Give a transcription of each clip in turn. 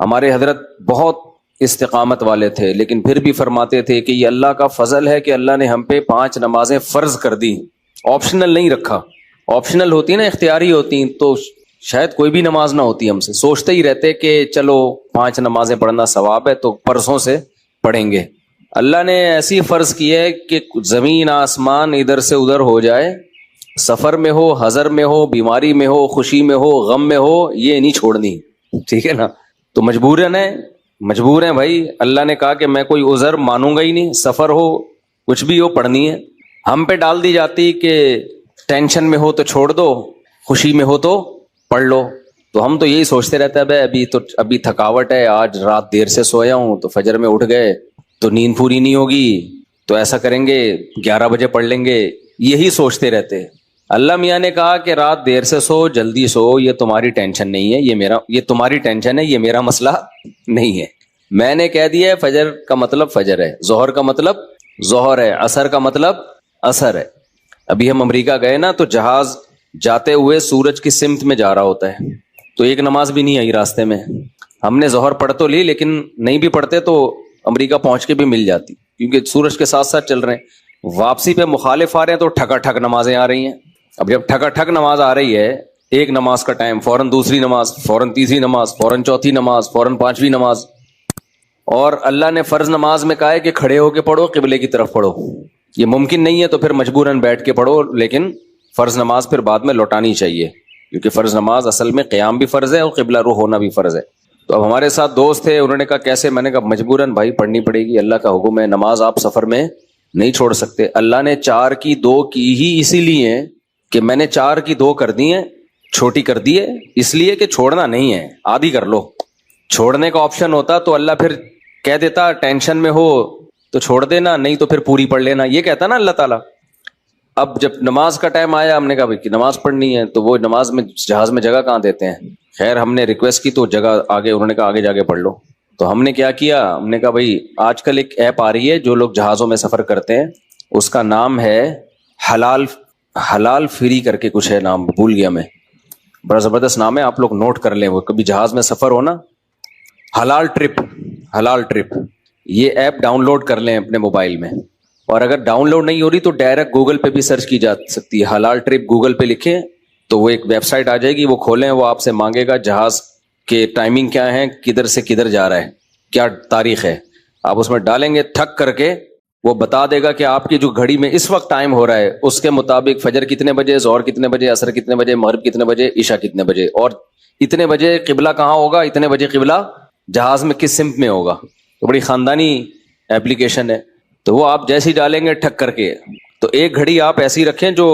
ہمارے حضرت بہت استقامت والے تھے، لیکن پھر بھی فرماتے تھے کہ یہ اللہ کا فضل ہے کہ اللہ نے ہم پہ 5 نمازیں فرض کر دی، آپشنل نہیں رکھا۔ آپشنل ہوتی نا، اختیاری ہوتی تو شاید کوئی بھی نماز نہ ہوتی، ہم سے سوچتے ہی رہتے کہ چلو 5 نمازیں پڑھنا ثواب ہے تو پرسوں سے پڑھیں گے۔ اللہ نے ایسی فرض کی ہے کہ زمین آسمان ادھر سے ادھر ہو جائے، سفر میں ہو، حضر میں ہو، بیماری میں ہو، خوشی میں ہو، غم میں ہو، یہ نہیں چھوڑنی، ٹھیک ہے نا؟ تو مجبور ہیں بھائی، اللہ نے کہا کہ میں کوئی عذر مانوں گا ہی نہیں، سفر ہو کچھ بھی ہو پڑھنی ہے۔ ہم پہ ڈال دی جاتی کہ ٹینشن میں ہو تو چھوڑ دو، خوشی میں ہو تو پڑھ لو، تو ہم تو یہی سوچتے رہتے ہیں بھائی ابھی تھکاوٹ ہے، آج رات دیر سے سویا ہوں تو فجر میں اٹھ گئے تو نیند پوری نہیں ہوگی، تو ایسا کریں گے 11 بجے پڑھ لیں گے، یہی سوچتے رہتے۔ اللہ میاں نے کہا کہ رات دیر سے سو، جلدی سو، یہ تمہاری ٹینشن نہیں ہے، یہ تمہاری ٹینشن ہے، یہ میرا مسئلہ نہیں ہے۔ میں نے کہہ دیا ہے فجر کا مطلب فجر ہے، ظہر کا مطلب ظہر ہے، عصر کا مطلب عصر ہے۔ ابھی ہم امریکہ گئے نا تو جہاز جاتے ہوئے سورج کی سمت میں جا رہا ہوتا ہے، تو ایک نماز بھی نہیں آئی راستے میں۔ ہم نے ظہر پڑھ تو لی، لیکن نہیں بھی پڑھتے تو امریکہ پہنچ کے بھی مل جاتی، کیونکہ سورج کے ساتھ ساتھ چل رہے ہیں۔ واپسی پہ مخالف آ رہے ہیں تو ٹھکا ٹھک نمازیں آ رہی ہیں۔ اب جب ٹھکا ٹھک نماز آ رہی ہے، ایک نماز کا ٹائم، فوراً دوسری نماز، فوراً تیسری نماز، فوراً چوتھی نماز، فوراً 5ویں نماز، اور اللہ نے فرض نماز میں کہا ہے کہ کھڑے ہو کے پڑھو، قبلے کی طرف پڑھو۔ یہ ممکن نہیں ہے تو پھر مجبوراً بیٹھ کے پڑھو، لیکن فرض نماز پھر بعد میں لوٹانی چاہیے، کیونکہ فرض نماز اصل میں قیام بھی فرض ہے اور قبلہ رو ہونا بھی فرض ہے۔ تو اب ہمارے ساتھ دوست تھے، انہوں نے کہا کیسے؟ میں نے کہا مجبوراً بھائی پڑھنی پڑے گی، اللہ کا حکم ہے، نماز آپ سفر میں نہیں چھوڑ سکتے۔ اللہ نے 4 کی 2 کی ہی اسی لیے کہ میں نے 4 کی 2 کر دی ہیں، چھوٹی کر دی ہے، اس لیے کہ چھوڑنا نہیں ہے، آدھی کر لو۔ چھوڑنے کا آپشن ہوتا تو اللہ پھر کہہ دیتا ٹینشن میں ہو تو چھوڑ دینا، نہیں تو پھر پوری پڑھ لینا، یہ کہتا نا اللہ تعالیٰ۔ اب جب نماز کا ٹائم آیا، ہم نے کہا بھائی کہ نماز پڑھنی ہے، تو وہ نماز میں جہاز میں جگہ کہاں دیتے ہیں؟ خیر ہم نے ریکویسٹ کی تو جگہ آگے، انہوں نے کہا آگے جا کے پڑھ لو۔ تو ہم نے کیا کیا، ہم نے کہا بھائی آج کل ایک ایپ آ رہی ہے جو لوگ جہازوں میں سفر کرتے ہیں، اس کا نام ہے حلال فری کر کے کچھ ہے، نام بھول گیا میں، بڑا زبردست نام ہے، آپ لوگ نوٹ کر لیں، وہ کبھی جہاز میں سفر ہو نا، حلال ٹرپ، یہ ایپ ڈاؤن لوڈ کر لیں اپنے موبائل میں، اور اگر ڈاؤن لوڈ نہیں ہو رہی تو ڈائریکٹ گوگل پہ بھی سرچ کی جا سکتی ہے، حلال ٹرپ گوگل پہ لکھیں تو وہ ایک ویب سائٹ آ جائے گی، وہ کھولیں، وہ آپ سے مانگے گا جہاز کے ٹائمنگ کیا ہے، کدھر سے کدھر جا رہا ہے، کیا تاریخ ہے، آپ اس میں ڈالیں گے، ٹھک کر کے وہ بتا دے گا کہ آپ کی جو گھڑی میں اس وقت ٹائم ہو رہا ہے اس کے مطابق فجر کتنے بجے، ظہر کتنے بجے، عصر کتنے بجے، مغرب کتنے بجے، عشاء کتنے بجے، اور اتنے بجے قبلہ کہاں ہوگا، اتنے بجے قبلہ جہاز میں کس سمت میں ہوگا۔ تو بڑی خاندانی ایپلیکیشن ہے، تو وہ آپ جیسے ہی ڈالیں گے ٹھک کر کے، تو ایک گھڑی آپ ایسی رکھیں جو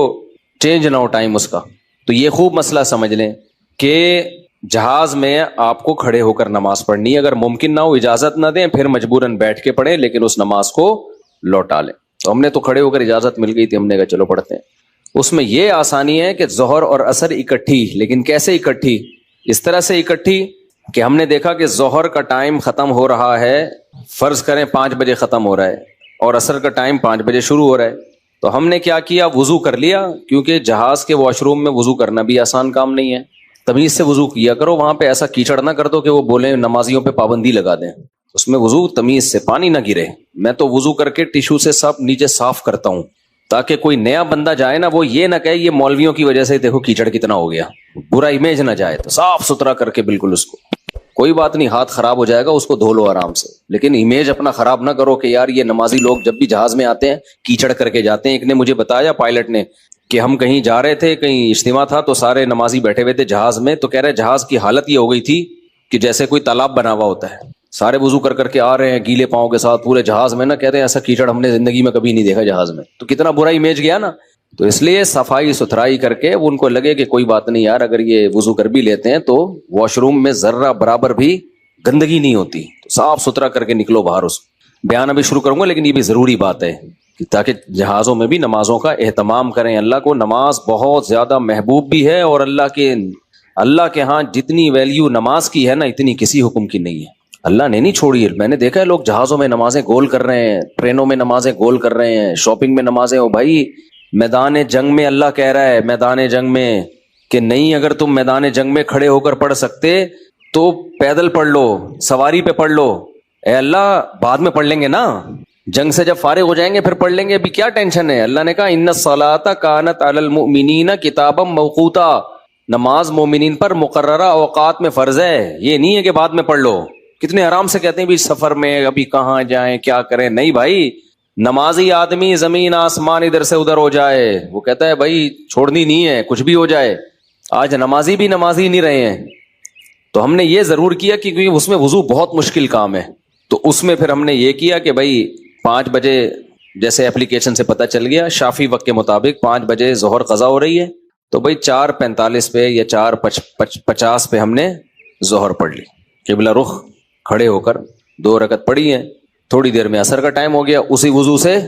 چینج نہ ہو ٹائم اس کا۔ تو یہ خوب مسئلہ سمجھ لیں کہ جہاز میں آپ کو کھڑے ہو کر نماز پڑھنی ہے، اگر ممکن نہ ہو، اجازت نہ دیں، پھر مجبوراً بیٹھ کے پڑھیں، لیکن اس نماز کو لوٹا لیں۔ تو ہم نے تو کھڑے ہو کر اجازت مل گئی تھی، ہم نے کہا چلو پڑھتے ہیں۔ اس میں یہ آسانی ہے کہ ظہر اور عصر اکٹھی، لیکن کیسے اکٹھی؟ اس طرح سے اکٹھی کہ ہم نے دیکھا کہ ظہر کا ٹائم ختم ہو رہا ہے، فرض کریں 5 بجے ختم ہو رہا ہے، اور عصر کا ٹائم 5 بجے شروع ہو رہا ہے، تو ہم نے کیا کیا، وضو کر لیا، کیونکہ جہاز کے واش روم میں وضو کرنا بھی آسان کام نہیں ہے، تمیز سے وضو کیا کرو، وہاں پہ ایسا کیچڑ نہ کر دو کہ وہ بولیں نمازیوں پہ پابندی لگا دیں، اس میں وضو تمیز سے، پانی نہ گرے۔ میں تو وضو کر کے ٹیشو سے سب نیچے صاف کرتا ہوں، تاکہ کوئی نیا بندہ جائے نا، وہ یہ نہ کہے یہ مولویوں کی وجہ سے دیکھو کیچڑ کتنا ہو گیا، برا امیج نہ جائے، تو صاف ستھرا کر کے بالکل اس کو، کوئی بات نہیں، ہاتھ خراب ہو جائے گا اس کو دھو لو آرام سے، لیکن امیج اپنا خراب نہ کرو کہ یار یہ نمازی لوگ جب بھی جہاز میں آتے ہیں کیچڑ کر کے جاتے ہیں۔ ایک نے مجھے بتایا، پائلٹ نے، کہ ہم کہیں جا رہے تھے، کہیں اجتماع تھا، تو سارے نمازی بیٹھے ہوئے تھے جہاز میں، تو کہہ رہے جہاز کی حالت یہ ہو گئی تھی کہ جیسے کوئی تالاب بنا ہوا ہوتا ہے، سارے وضو کر کے آ رہے ہیں گیلے پاؤں کے ساتھ پورے جہاز میں، نا کہتے ہیں ایسا کیچڑ ہم نے زندگی میں کبھی نہیں دیکھا جہاز میں، تو کتنا برا امیج گیا نا۔ تو اس لیے صفائی ستھرائی کر کے ان کو لگے کہ کوئی بات نہیں یار، اگر یہ وضو کر بھی لیتے ہیں تو واش روم میں ذرہ برابر بھی گندگی نہیں ہوتی، تو صاف ستھرا کر کے نکلو باہر۔ اس بیان ابھی شروع کروں گا، لیکن یہ بھی ضروری بات ہے تاکہ جہازوں میں بھی نمازوں کا اہتمام کریں۔ اللہ کو نماز بہت زیادہ محبوب بھی ہے، اور اللہ کے ہاں جتنی ویلیو نماز کی ہے نا، اتنی کسی حکم کی نہیں ہے۔ اللہ نے نہیں چھوڑی ہے، میں نے دیکھا ہے لوگ جہازوں میں نمازیں گول کر رہے ہیں، ٹرینوں میں نمازیں گول کر رہے ہیں، شاپنگ میں نمازیں، ہو بھائی میدان جنگ میں اللہ کہہ رہا ہے، میدان جنگ میں کہ نہیں، اگر تم میدان جنگ میں کھڑے ہو کر پڑھ سکتے تو پیدل پڑھ لو, سواری پہ پڑھ لو, اے اللہ بعد میں پڑھ لیں گے نا, جنگ سے جب فارغ ہو جائیں گے پھر پڑھ لیں گے, ابھی کیا ٹینشن ہے. اللہ نے کہا ان الصلاۃ کانت علی المؤمنین کتابا موقوتا, نماز مومنین پر مقررہ اوقات میں فرض ہے, یہ نہیں ہے کہ بعد میں پڑھ لو. کتنے آرام سے کہتے ہیں بھی سفر میں ابھی کہاں جائیں کیا کریں. نہیں بھائی, نمازی آدمی زمین آسمان ادھر سے ادھر ہو جائے وہ کہتا ہے بھائی چھوڑنی نہیں ہے, کچھ بھی ہو جائے. آج نمازی بھی نمازی نہیں رہے ہیں. تو ہم نے یہ ضرور کیا کیونکہ اس میں وضو بہت مشکل کام ہے, تو اس میں پھر ہم نے یہ کیا کہ بھائی 5 بجے جیسے اپلیکیشن سے پتہ چل گیا شافی وقت کے مطابق 5 بجے ظہر قضا ہو رہی ہے, تو بھائی 4:45 پہ یا 4:50 پہ ہم نے ظہر پڑھ لی, قبلہ رخ کھڑے ہو کر 2 رکعت پڑھی ہیں. تھوڑی دیر میں عصر کا ٹائم ہو گیا, اسی وضو سے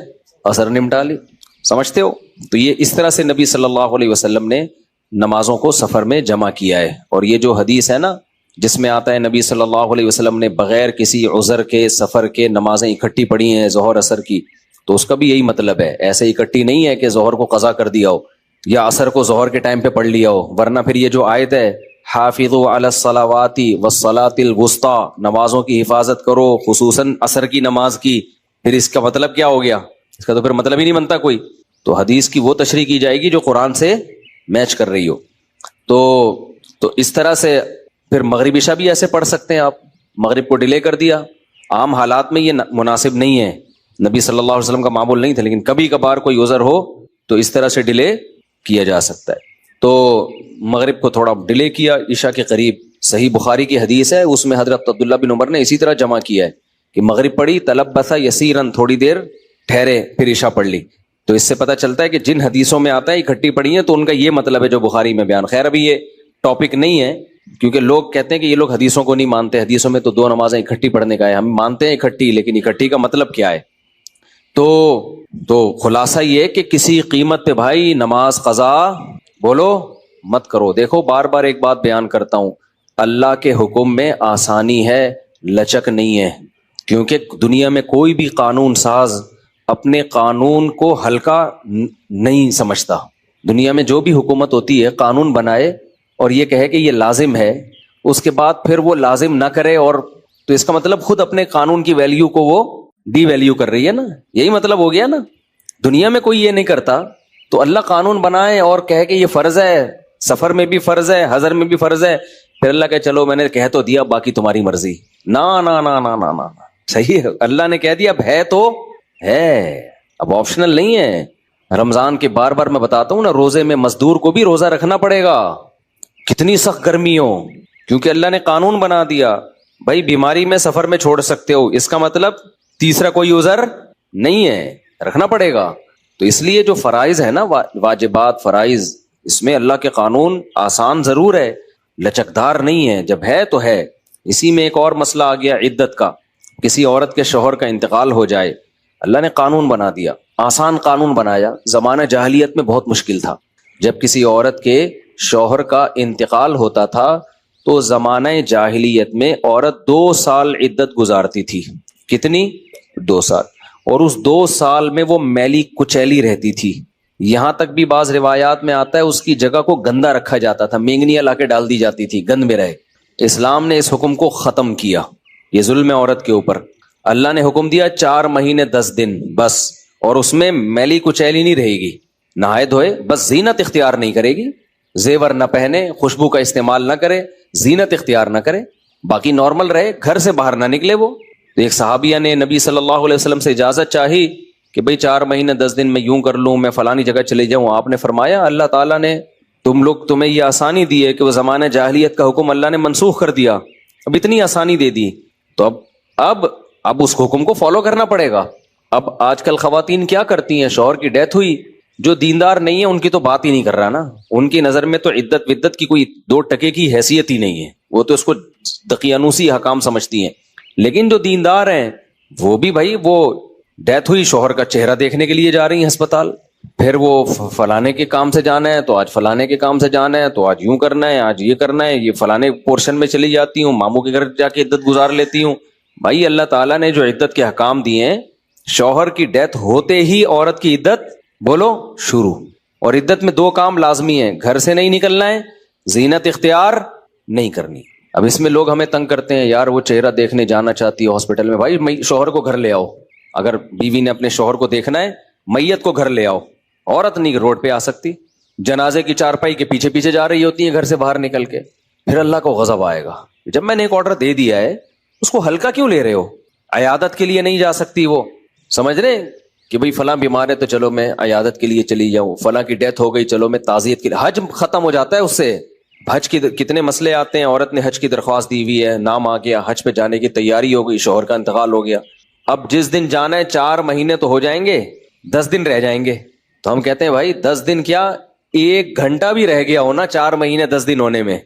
عصر نمٹا لی. سمجھتے ہو؟ تو یہ اس طرح سے نبی صلی اللہ علیہ وسلم نے نمازوں کو سفر میں جمع کیا ہے. اور یہ جو حدیث ہے نا جس میں آتا ہے نبی صلی اللہ علیہ وسلم نے بغیر کسی عذر کے سفر کے نمازیں اکٹھی پڑھی ہیں ظہر عصر کی, تو اس کا بھی یہی مطلب ہے. ایسے اکٹھی نہیں ہے کہ ظہر کو قضا کر دیا ہو یا عصر کو ظہر کے ٹائم پہ پڑھ لیا ہو, ورنہ پھر یہ جو آیت ہے حافظوا علی الصلوات والصلاۃ الوسطی, نمازوں کی حفاظت کرو خصوصاً عصر کی نماز کی, پھر اس کا مطلب کیا ہو گیا؟ اس کا تو پھر مطلب ہی نہیں بنتا کوئی. تو حدیث کی وہ تشریح کی جائے گی جو قرآن سے میچ کر رہی ہو. تو اس طرح سے پھر مغرب عشاء بھی ایسے پڑھ سکتے ہیں آپ. مغرب کو ڈیلے کر دیا, عام حالات میں یہ مناسب نہیں ہے, نبی صلی اللہ علیہ وسلم کا معمول نہیں تھا, لیکن کبھی کبھار کوئی عذر ہو تو اس طرح سے ڈیلے کیا جا سکتا ہے. تو مغرب کو تھوڑا ڈیلے کیا عشاء کے قریب. صحیح بخاری کی حدیث ہے, اس میں حضرت عبداللہ بن عمر نے اسی طرح جمع کیا ہے کہ مغرب پڑھی تلبث یسیرا, تھوڑی دیر ٹھہرے, پھر عشاء پڑھ لی. تو اس سے پتہ چلتا ہے کہ جن حدیثوں میں آتا ہے اکٹھی پڑھی ہیں تو ان کا یہ مطلب ہے جو بخاری میں بیان. خیر ابھی یہ ٹاپک نہیں ہے کیونکہ لوگ کہتے ہیں کہ یہ لوگ حدیثوں کو نہیں مانتے, حدیثوں میں تو 2 نمازیں اکٹھی پڑھنے کا ہے. ہم مانتے ہیں اکٹھی, لیکن اکٹھی کا مطلب کیا ہے؟ تو خلاصہ یہ کہ کسی قیمت پہ بھائی نماز قضا بولو مت کرو. دیکھو بار بار ایک بات بیان کرتا ہوں, اللہ کے حکم میں آسانی ہے, لچک نہیں ہے. کیونکہ دنیا میں کوئی بھی قانون ساز اپنے قانون کو ہلکا نہیں سمجھتا. دنیا میں جو بھی حکومت ہوتی ہے قانون بنائے اور یہ کہے کہ یہ لازم ہے, اس کے بعد پھر وہ لازم نہ کرے, اور تو اس کا مطلب خود اپنے قانون کی ویلیو کو وہ ڈی ویلیو کر رہی ہے نا. یہی مطلب ہو گیا نا. دنیا میں کوئی یہ نہیں کرتا, تو اللہ قانون بنائے اور کہے کہ یہ فرض ہے, سفر میں بھی فرض ہے, حضر میں بھی فرض ہے, پھر اللہ کہ چلو میں نے کہہ تو دیا باقی تمہاری مرضی. نا نا نا نا نا نا, صحیح ہے, اللہ نے کہہ دیا اب ہے تو ہے, اب آپشنل نہیں ہے. رمضان کے بار بار میں بتاتا ہوں نا, روزے میں مزدور کو بھی روزہ رکھنا پڑے گا, کتنی سخت گرمی ہو, کیونکہ اللہ نے قانون بنا دیا بھائی بیماری میں سفر میں چھوڑ سکتے ہو, اس کا مطلب تیسرا کوئی عذر نہیں ہے, رکھنا پڑے گا. تو اس لیے جو فرائض ہے نا, واجبات فرائض, اس میں اللہ کے قانون آسان ضرور ہے, لچکدار نہیں ہے. جب ہے تو ہے. اسی میں ایک اور مسئلہ آ گیا عدت کا. کسی عورت کے شوہر کا انتقال ہو جائے, اللہ نے قانون بنا دیا, آسان قانون بنایا. زمانہ جاہلیت میں بہت مشکل تھا. جب کسی عورت کے شوہر کا انتقال ہوتا تھا تو زمانہ جاہلیت میں عورت 2 سال عدت گزارتی تھی. کتنی؟ 2 سال. اور اس 2 سال میں وہ میلی کچیلی رہتی تھی. یہاں تک بھی بعض روایات میں آتا ہے اس کی جگہ کو گندا رکھا جاتا تھا, مینگنیاں لا کے ڈال دی جاتی تھی, گند میں رہے. اسلام نے اس حکم کو ختم کیا. یہ ظلم ہے عورت کے اوپر. اللہ نے حکم دیا 4 مہینے 10 دن بس, اور اس میں میلی کچیلی نہیں رہے گی, نہائے دھوئے, بس زینت اختیار نہیں کرے گی, زیور نہ پہنے, خوشبو کا استعمال نہ کرے, زینت اختیار نہ کرے, باقی نارمل رہے, گھر سے باہر نہ نکلے. وہ ایک صحابیہ نے نبی صلی اللہ علیہ وسلم سے اجازت چاہی کہ بھئی 4 مہینے 10 دن میں یوں کر لوں, میں فلانی جگہ چلے جاؤں. آپ نے فرمایا اللہ تعالیٰ نے تمہیں یہ آسانی دی ہے کہ وہ زمانہ جاہلیت کا حکم اللہ نے منسوخ کر دیا, اب اتنی آسانی دے دی, تو اب اس حکم کو فالو کرنا پڑے گا. اب آج کل خواتین کیا کرتی ہیں, شوہر کی ڈیتھ ہوئی, جو دیندار نہیں ہے ان کی تو بات ہی نہیں کر رہا نا, ان کی نظر میں تو عدت ودت کی کوئی 2 ٹکے کی حیثیت ہی نہیں ہے, وہ تو اس کو دقیانوسی حکام سمجھتی ہیں. لیکن جو دیندار ہیں وہ بھی بھائی, وہ ڈیتھ ہوئی, شوہر کا چہرہ دیکھنے کے لیے جا رہی ہیں ہسپتال, پھر وہ فلانے کے کام سے جانا ہے تو آج فلانے کے کام سے جانا ہے, تو آج یوں کرنا ہے, آج یہ کرنا ہے, یہ فلانے پورشن میں چلی جاتی ہوں, ماموں کے گھر جا کے عدت گزار لیتی ہوں. بھائی اللہ تعالیٰ نے جو عدت کے حکام دیے ہیں, شوہر کی ڈیتھ ہوتے ہی عورت کی عدت بولو شروع. اور عدت میں 2 کام لازمی ہیں, گھر سے نہیں نکلنا ہے, زینت اختیار نہیں کرنی. اب اس میں لوگ ہمیں تنگ کرتے ہیں، یار وہ چہرہ دیکھنے جانا چاہتی ہے ہاسپٹل میں، بھائی شوہر کو گھر لے آؤ، اگر بیوی نے اپنے شوہر کو دیکھنا ہے میت کو گھر لے آؤ، عورت نہیں روڈ پہ آ سکتی، جنازے کی چارپائی کے پیچھے پیچھے جا رہی ہوتی ہے گھر سے باہر نکل کے، پھر اللہ کو غضب آئے گا، جب میں نے ایک آرڈر دے دیا ہے اس کو ہلکا کیوں لے رہے ہو؟ عیادت کے لیے نہیں جا سکتی وہ، سمجھ رہے کہ بھئی فلاں بیمار ہے تو چلو میں عیادت کے لیے چلی جاؤں، فلاں کی ڈیتھ ہو گئی چلو میں تعزیت کے لیے، حج ختم ہو جاتا ہے اس سے، حج کی کتنے مسئلے آتے ہیں، عورت نے حج کی درخواست دی ہوئی ہے، نام آ گیا، حج پہ جانے کی تیاری ہو گئی، شوہر کا انتقال ہو گیا، اب جس دن جانا ہے 4 مہینے تو ہو جائیں گے، 10 دن رہ جائیں گے، تو ہم کہتے ہیں بھائی 10 دن کیا 1 گھنٹہ بھی رہ گیا ہونا 4 مہینے 10 دن ہونے میں،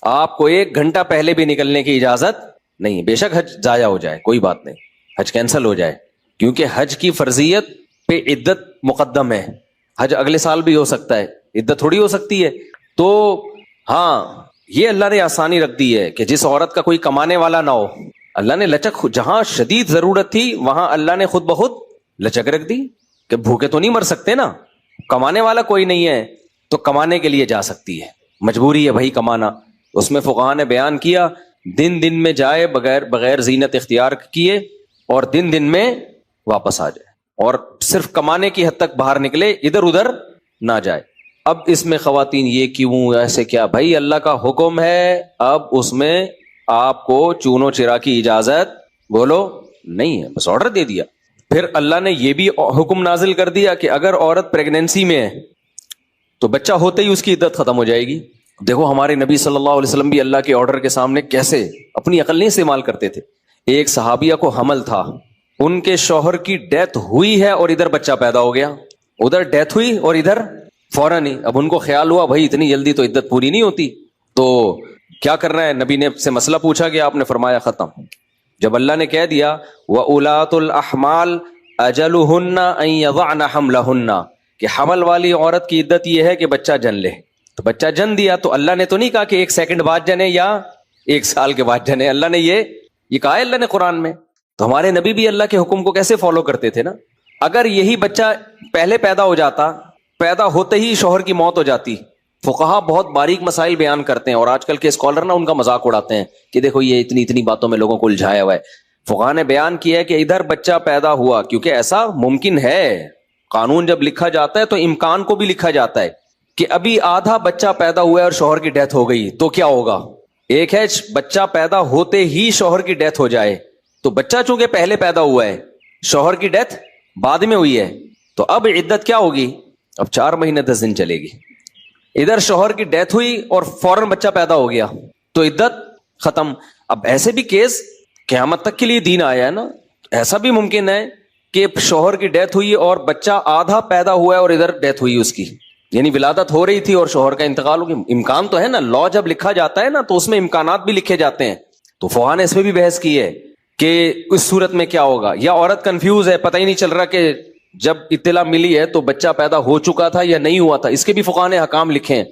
آپ کو 1 گھنٹہ پہلے بھی نکلنے کی اجازت نہیں، بے شک حج ضائع ہو جائے کوئی بات نہیں، حج کینسل ہو جائے، کیونکہ حج کی فرضیت پہ عدت مقدم ہے، حج اگلے سال بھی ہو سکتا ہے، عدت تھوڑی ہو سکتی ہے، تو ہاں یہ اللہ نے آسانی رکھ دی ہے کہ جس عورت کا کوئی کمانے والا نہ ہو، اللہ نے لچک، جہاں شدید ضرورت تھی وہاں اللہ نے خود بخود لچک رکھ دی کہ بھوکے تو نہیں مر سکتے نا، کمانے والا کوئی نہیں ہے تو کمانے کے لیے جا سکتی ہے، مجبوری ہے بھائی کمانا، اس میں فقہاء نے بیان کیا دن میں جائے بغیر زینت اختیار کیے، اور دن میں واپس آ جائے، اور صرف کمانے کی حد تک باہر نکلے، ادھر ادھر نہ جائے۔ اب اس میں خواتین یہ کیوں ایسے کیا، بھائی اللہ کا حکم ہے، اب اس میں آپ کو چونو چرا کی اجازت بولو نہیں ہے، بس آرڈر دے دیا۔ پھر اللہ نے یہ بھی حکم نازل کر دیا کہ اگر عورت پریگنینسی میں ہے تو بچہ ہوتے ہی اس کی عدت ختم ہو جائے گی۔ دیکھو ہمارے نبی صلی اللہ علیہ وسلم بھی اللہ کے آرڈر کے سامنے کیسے اپنی عقل نہیں استعمال کرتے تھے۔ ایک صحابیہ کو حمل تھا، ان کے شوہر کی ڈیتھ ہوئی ہے اور ادھر بچہ پیدا ہو گیا، ادھر ڈیتھ ہوئی اور ادھر فوراً ہی، اب ان کو خیال ہوا بھائی اتنی جلدی تو عدت پوری نہیں ہوتی، تو کیا کرنا ہے، نبی نے سے مسئلہ پوچھا گیا، آپ نے فرمایا ختم۔ جب اللہ نے کہہ دیا وَأُولَاتُ الْأَحْمَالِ أَجَلُهُنَّ أَن يَضَعْنَ حَمْلَهُنَّ، کہ حمل والی عورت کی عدت یہ ہے کہ بچہ جن لے، تو بچہ جن دیا تو اللہ نے تو نہیں کہا کہ 1 سیکنڈ بعد جنے یا 1 سال کے بعد جنے، اللہ نے یہ کہا ہے اللہ نے قرآن میں، تو ہمارے نبی بھی اللہ کے حکم کو کیسے فالو کرتے تھے نا۔ اگر یہی بچہ پہلے پیدا ہو جاتا، پیدا ہوتے ہی شوہر کی موت ہو جاتی، فقہاء بہت باریک مسائل بیان کرتے ہیں، اور آج کل کے اسکالر نا ان کا مذاق اڑاتے ہیں کہ دیکھو یہ اتنی باتوں میں لوگوں کو الجھایا ہوا ہے۔ فقہاء نے بیان کیا ہے کہ ادھر بچہ پیدا ہوا، کیونکہ ایسا ممکن ہے، قانون جب لکھا جاتا ہے تو امکان کو بھی لکھا جاتا ہے کہ ابھی آدھا بچہ پیدا ہوا ہے اور شوہر کی ڈیتھ ہو گئی تو کیا ہوگا۔ ایک ہے بچہ پیدا ہوتے ہی شوہر کی ڈیتھ ہو جائے، تو بچہ چونکہ پہلے پیدا ہوا ہے، شوہر کی ڈیتھ بعد میں ہوئی ہے، تو اب عدت کیا ہوگی، اب 4 مہینے 10 دن چلے گی۔ ادھر شوہر کی ڈیتھ ہوئی اور فوراً بچہ پیدا ہو گیا تو عدت ختم۔ اب ایسے بھی کیس قیامت تک کے لیے دین آیا ہے نا، ایسا بھی ممکن ہے کہ شوہر کی ڈیتھ ہوئی اور بچہ آدھا پیدا ہوا ہے اور ادھر ڈیتھ ہوئی اس کی، یعنی ولادت ہو رہی تھی اور شوہر کا انتقال ہو گیا۔ امکان تو ہے نا، لا جب لکھا جاتا ہے نا تو اس میں امکانات بھی لکھے جاتے ہیں، تو فقہاء نے اس میں بھی بحث کی ہے کہ اس صورت میں کیا ہوگا، یا عورت کنفیوز ہے، پتہ ہی نہیں چل رہا کہ جب اطلاع ملی ہے تو بچہ پیدا ہو چکا تھا یا نہیں ہوا تھا، اس کے بھی فقہاء نے احکام لکھے ہیں،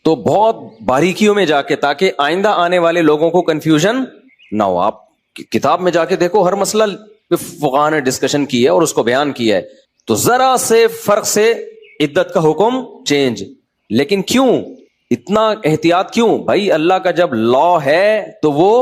تو بہت باریکیوں میں جا کے، تاکہ آئندہ آنے والے لوگوں کو کنفیوژن نہ ہو۔ آپ کتاب میں جا کے دیکھو، ہر مسئلہ فقہاء نے ڈسکشن کی ہے اور اس کو بیان کیا ہے، تو ذرا سے فرق سے عدت کا حکم چینج، لیکن کیوں اتنا احتیاط کیوں؟ بھائی اللہ کا جب لا ہے تو وہ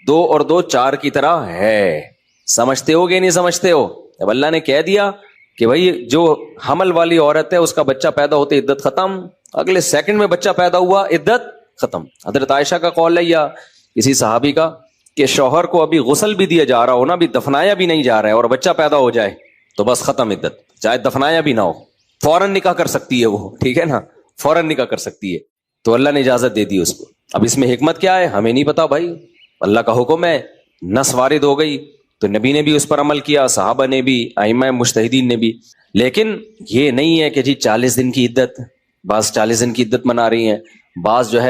2 اور 2 4 کی طرح ہے، سمجھتے ہو گے نہیں سمجھتے ہو؟ اب اللہ نے کہہ دیا کہ بھائی جو حمل والی عورت ہے اس کا بچہ پیدا ہوتے عدت ختم، اگلے سیکنڈ میں بچہ پیدا ہوا عدت ختم۔ حضرت عائشہ کا قول ہے یا کسی صحابی کا کہ شوہر کو ابھی غسل بھی دیا جا رہا ہو نا، ابھی دفنایا بھی نہیں جا رہا ہے اور بچہ پیدا ہو جائے تو بس ختم عدت، چاہے دفنایا بھی نہ ہو، فوراً نکاح کر سکتی ہے وہ، ٹھیک ہے نا، فوراً نکاح کر سکتی ہے، تو اللہ نے اجازت دے دی اس کو۔ اب اس میں حکمت کیا ہے ہمیں نہیں پتا بھائی، اللہ کا حکم ہے، نص وارد ہو گئی تو نبی نے بھی اس پر عمل کیا، صحابہ نے بھی، ائمہ مجتہدین نے بھی، لیکن یہ نہیں ہے کہ جی 40 دن کی عدت، بعض 40 دن کی عدت منا رہی ہیں، بعض جو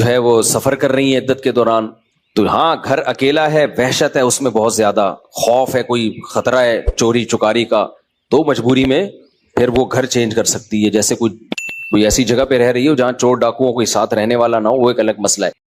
ہے وہ سفر کر رہی ہیں عدت کے دوران، تو ہاں گھر اکیلا ہے، وحشت ہے اس میں، بہت زیادہ خوف ہے، کوئی خطرہ ہے چوری چکاری کا، تو مجبوری میں پھر وہ گھر چینج کر سکتی ہے، جیسے کوئی ایسی جگہ پہ رہ رہی ہو جہاں چور ڈاکوؤں کوئی ساتھ رہنے والا نہ ہو، وہ ایک الگ مسئلہ ہے۔